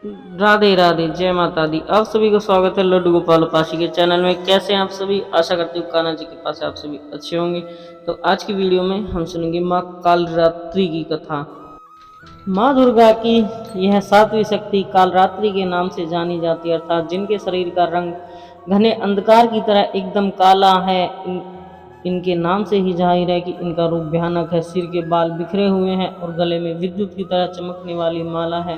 राधे राधे, जय माता दी। आप सभी को स्वागत है लड्डू गोपाल पाशी के चैनल में। कैसे हैं आप सभी? आशा करती हूँ कान्हा जी के पास आप सभी अच्छे होंगे। तो आज की वीडियो में हम सुनेंगे माँ कालरात्रि की कथा। माँ दुर्गा की यह सातवीं शक्ति कालरात्रि के नाम से जानी जाती है, अर्थात जिनके शरीर का रंग घने अंधकार की तरह एकदम काला है। इनके नाम से ही जाहिर है कि इनका रूप भयानक है। सिर के बाल बिखरे हुए हैं और गले में विद्युत की तरह चमकने वाली माला है।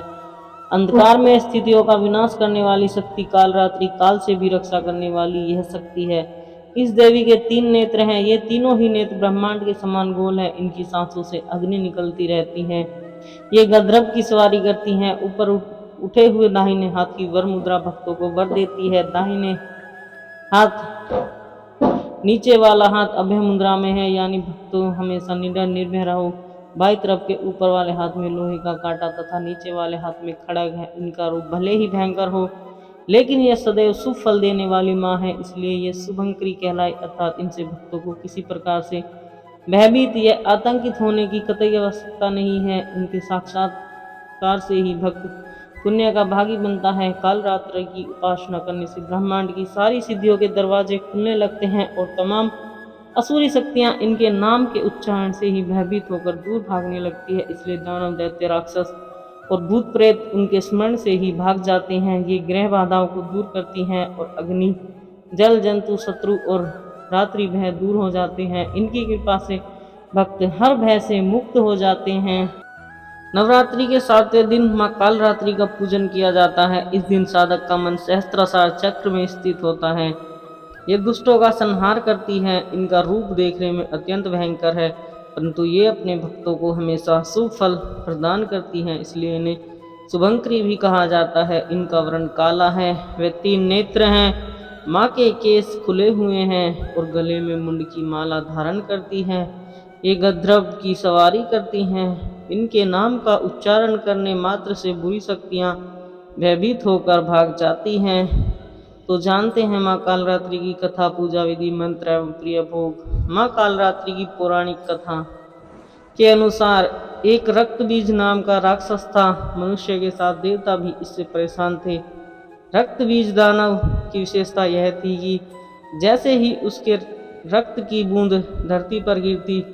अंधकार में स्थितियों का विनाश करने वाली शक्ति कालरात्रि, काल से भी रक्षा करने वाली यह शक्ति है। इस देवी के 3 नेत्र हैं। ये तीनों ही नेत्र ब्रह्मांड के समान गोल हैं। इनकी सांसों से अग्नि निकलती रहती है। ये गंधर्व की सवारी करती हैं। ऊपर उठे हुए दाहिने हाथ की वर मुद्रा भक्तों को वर देती है। दाहिने हाथ नीचे वाला हाथ अभय मुद्रा में है, यानी भक्तों हमेशा निडर निर्भय रहो। बाईं तरफ के ऊपर वाले हाथ में लोहे का कांटा तथा नीचे वाले हाथ में खड़ग है। इनका रूप भले ही भयंकर हो, लेकिन यह सदैव शुभ फल देने वाली माँ है, इसलिए यह शुभंकरी कहलाई, अर्थात इनसे भक्तों को किसी प्रकार से भयभीत या आतंकित होने की कतई आवश्यकता नहीं है। उनके साक्षात्कार से ही भक्त पुण्य का भागी बनता है। कालरात्रि की उपासना करने से ब्रह्मांड की सारी सिद्धियों के दरवाजे खुलने लगते हैं और तमाम असुरी शक्तियां इनके नाम के उच्चारण से ही भयभीत होकर दूर भागने लगती है। इसलिए दानव, दैत्य, राक्षस और भूत प्रेत उनके स्मरण से ही भाग जाते हैं। ये ग्रह बाधाओं को दूर करती हैं और अग्नि, जल, जंतु, शत्रु और रात्रि भय दूर हो जाते हैं। इनकी कृपा से भक्त हर भय से मुक्त हो जाते हैं। नवरात्रि के 7वें दिन माँ कालरात्रि का पूजन किया जाता है। इस दिन साधक का मन सहस्त्रार चक्र में स्थित होता है। ये दुष्टों का संहार करती है। इनका रूप देखने में अत्यंत भयंकर है, परंतु ये अपने भक्तों को हमेशा शुभ फल प्रदान करती हैं, इसलिए इन्हें शुभंकरी भी कहा जाता है। इनका वर्ण काला है। वे 3 नेत्र हैं। माँ के केस खुले हुए हैं और गले में मुंड की माला धारण करती हैं। ये गंधर्व की सवारी करती हैं। इनके नाम का उच्चारण करने मात्र से बुरी शक्तियाँ भयभीत होकर भाग जाती हैं। तो जानते हैं माँ कालरात्रि की कथा, पूजा विधि, मंत्र एवं प्रिय भोग। माँ कालरात्रि की पौराणिक कथा के अनुसार एक रक्त बीज नाम का राक्षस था। मनुष्य के साथ देवता भी इससे परेशान थे। रक्त बीज दानव की विशेषता यह थी कि जैसे ही उसके रक्त की बूंद धरती पर गिरती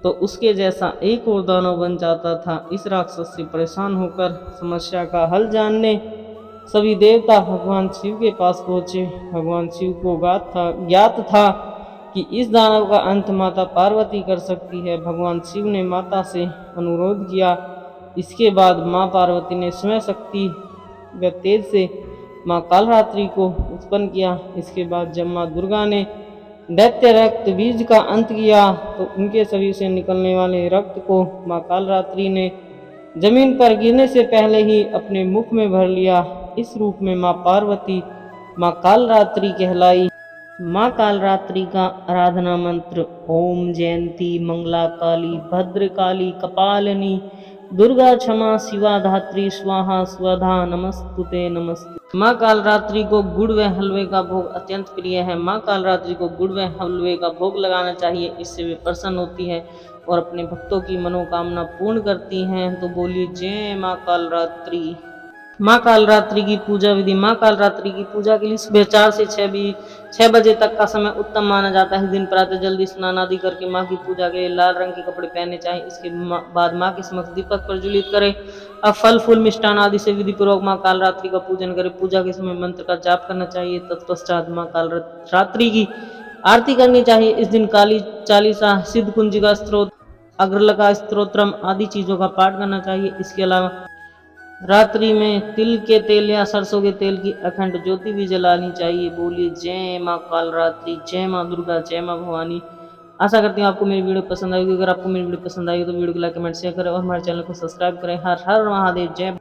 तो उसके जैसा एक और दानव बन जाता था। इस राक्षस से परेशान होकर समस्या का हल जानने सभी देवता भगवान शिव के पास पहुंचे। भगवान शिव को ज्ञात था कि इस दानव का अंत माता पार्वती कर सकती है। भगवान शिव ने माता से अनुरोध किया। इसके बाद माँ पार्वती ने स्वयं शक्ति व तेज से माँ कालरात्रि को उत्पन्न किया। इसके बाद जब माँ दुर्गा ने दैत्य रक्त बीज का अंत किया तो उनके शरीर से निकलने वाले रक्त को माँ कालरात्रि ने जमीन पर गिरने से पहले ही अपने मुख में भर लिया। इस रूप में माँ पार्वती माँ कालरात्रि कहलाई। माँ कालरात्रि का आराधना मंत्र ओम जयंती मंगला काली भद्रकाली कपालिनी दुर्गा क्षमा शिवा धात्री स्वाहा स्वधा नमस्तुते नमस्ते। माँ कालरात्रि को गुड़ व हलवे का भोग अत्यंत प्रिय है। माँ कालरात्रि को गुड़ व हलवे का भोग लगाना चाहिए, इससे वे प्रसन्न होती है और अपने भक्तों की मनोकामना पूर्ण करती हैं। तो बोलिए जय माँ कालरात्रि। माँ कालरात्रि की पूजा विधि। माँ कालरात्रि की पूजा के लिए सुबह 4 से 6 बजे तक का समय उत्तम माना जाता है। इस दिन प्रातः जल्दी स्नान आदि करके माँ की पूजा के लिए लाल रंग के कपड़े पहनने चाहिए। इसके बाद माँ के समक्ष दीपक प्रज्वलित करें। अब फल फूल मिष्टान आदि से विधि पूर्वक माँ कालरात्रि का पूजन करें। पूजा के समय मंत्र का जाप करना चाहिए। तत्पश्चात माँ कालरात्रि की आरती करनी चाहिए। इस दिन काली चालीसा, सिद्ध कुंजिका स्त्रोत, अग्रलका स्तोत्रम आदि चीजों का पाठ करना चाहिए। इसके अलावा रात्रि में तिल के तेल या सरसों के तेल की अखंड ज्योति भी जलानी चाहिए। बोलिए जय माँ कालरात्रि, जय माँ दुर्गा, जय माँ भवानी। आशा करती हूँ आपको मेरी वीडियो पसंद आएगी। अगर आपको मेरी वीडियो पसंद आएगी तो वीडियो को लाइक, कमेंट, शेयर करें और हमारे चैनल को सब्सक्राइब करें। हर हर महादेव, जय।